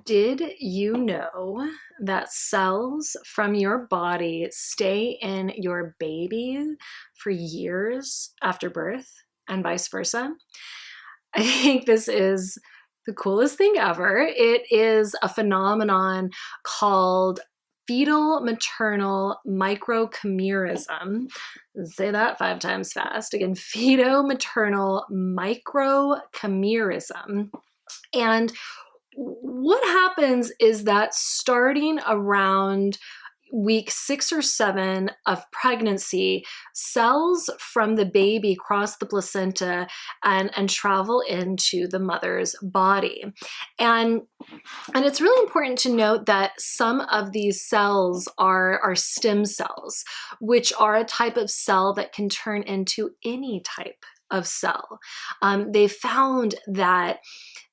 Did you know that cells from your body stay in your baby for years after birth and vice versa? I think this is the coolest thing ever. It is a phenomenon called fetal maternal microchimerism. Say that 5 times fast. Again, fetal maternal microchimerism. And what happens is that starting around week 6 or 7 of pregnancy, cells from the baby cross the placenta and travel into the mother's body. And it's really important to note that some of these cells are stem cells, which are a type of cell that can turn into any type of cell. They found that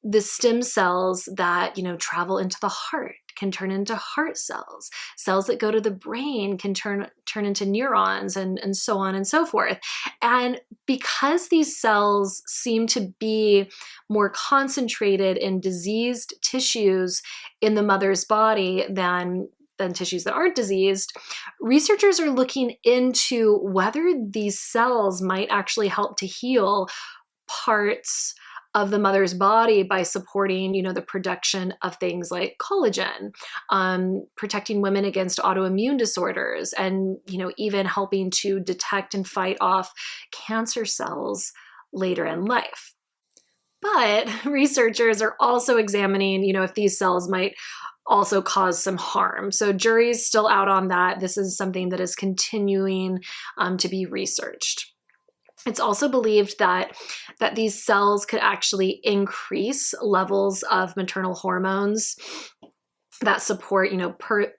the stem cells that, travel into the heart can turn into heart cells. Cells that go to the brain can turn into neurons and so on and so forth. And because these cells seem to be more concentrated in diseased tissues in the mother's body than tissues that aren't diseased, researchers are looking into whether these cells might actually help to heal parts of the mother's body by supporting, the production of things like collagen, protecting women against autoimmune disorders, and, even helping to detect and fight off cancer cells later in life. But researchers are also examining, if these cells might also cause some harm. So jury's still out on that. This is something that is continuing to be researched. It's also believed that these cells could actually increase levels of maternal hormones that support,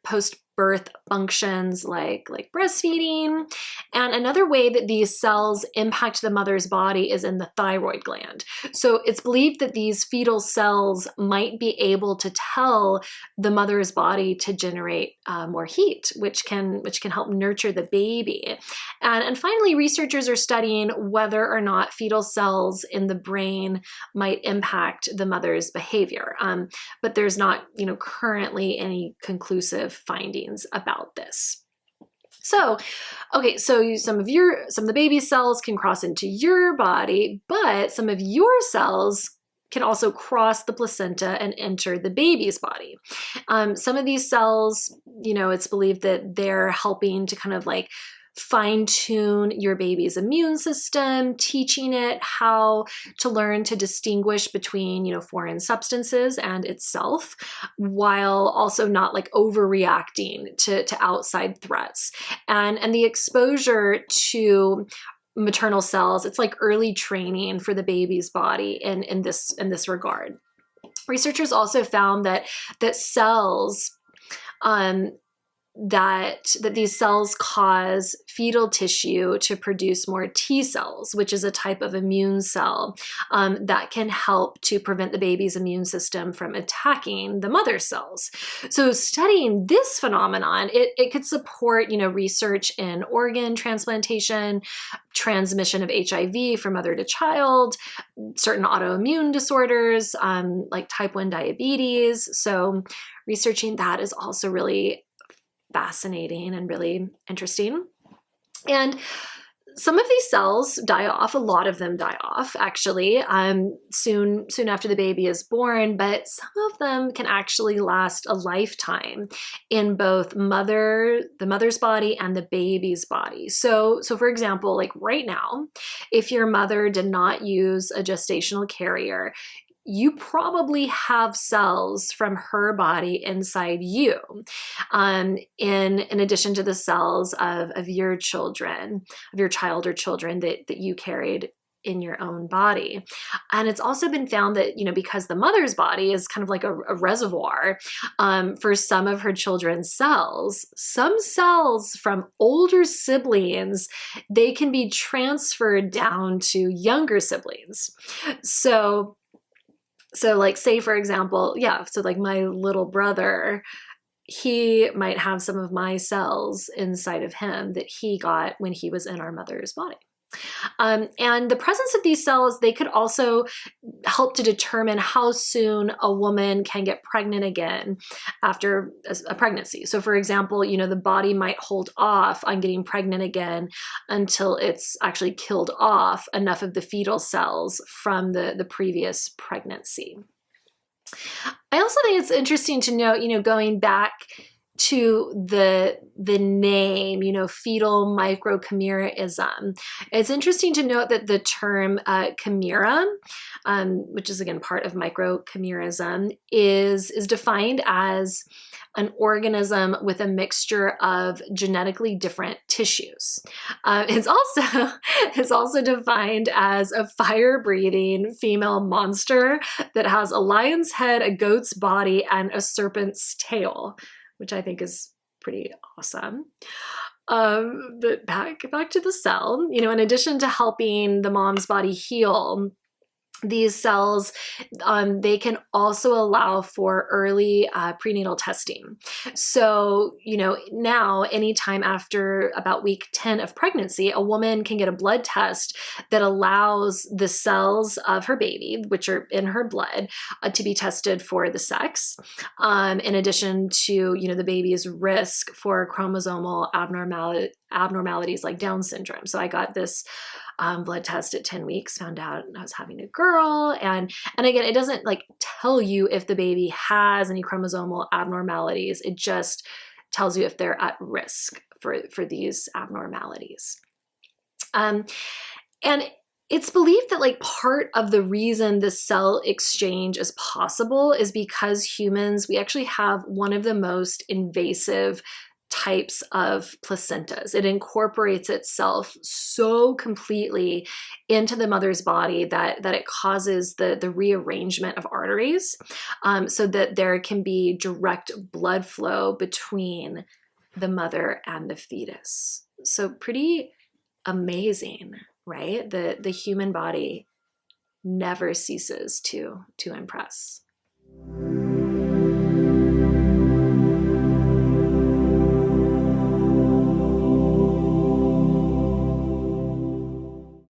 post-birth functions like breastfeeding. And another way that these cells impact the mother's body is in the thyroid gland. So it's believed that these fetal cells might be able to tell the mother's body to generate more heat, which can help nurture the baby. And finally, researchers are studying whether or not fetal cells in the brain might impact the mother's behavior. But there's not, currently any conclusive findings about this. So some of the baby cells can cross into your body, but some of your cells can also cross the placenta and enter the baby's body. Some of these cells, it's believed that they're helping to kind of like fine-tune your baby's immune system, teaching it how to learn to distinguish between, foreign substances and itself, while also not like overreacting to outside threats. And the exposure to maternal cells, it's like early training for the baby's body in this regard. Researchers also found that cells that these cells cause fetal tissue to produce more T cells, which is a type of immune cell that can help to prevent the baby's immune system from attacking the mother's cells. So studying this phenomenon, it could support, research in organ transplantation, transmission of HIV from mother to child, certain autoimmune disorders like type 1 diabetes. So researching that is also really fascinating and really interesting. And some of these cells die off. A lot of them die off, actually, soon after the baby is born, but some of them can actually last a lifetime in both the mother's body and the baby's body. So for example, like right now, if your mother did not use a gestational carrier, you probably have cells from her body inside you, in addition to the cells of your children, of your child or children that you carried in your own body. And it's also been found that, because the mother's body is kind of like a reservoir for some of her children's cells, some cells from older siblings, they can be transferred down to younger siblings. So like, say, for example, so like my little brother, he might have some of my cells inside of him that he got when he was in our mother's body. And the presence of these cells, they could also help to determine how soon a woman can get pregnant again after a pregnancy. So for example, the body might hold off on getting pregnant again until it's actually killed off enough of the fetal cells from the previous pregnancy. I also think it's interesting to note, going back to the name, fetal microchimerism. It's interesting to note that the term chimera, which is again part of microchimerism, is defined as an organism with a mixture of genetically different tissues. It's also defined as a fire-breathing female monster that has a lion's head, a goat's body, and a serpent's tail, which I think is pretty awesome. But back to the cell, in addition to helping the mom's body heal, these cells, they can also allow for early prenatal testing. So, now anytime after about week 10 of pregnancy, a woman can get a blood test that allows the cells of her baby, which are in her blood, to be tested for the sex, in addition to, the baby's risk for chromosomal abnormalities like Down syndrome. So I got this blood test at 10 weeks, found out I was having a girl. And again, it doesn't tell you if the baby has any chromosomal abnormalities. It just tells you if they're at risk for these abnormalities. And it's believed that part of the reason the cell exchange is possible is because humans, we actually have one of the most invasive types of placentas. It incorporates itself so completely into the mother's body that it causes the rearrangement of arteries, so that there can be direct blood flow between the mother and the fetus. So pretty amazing, right? The human body never ceases to impress.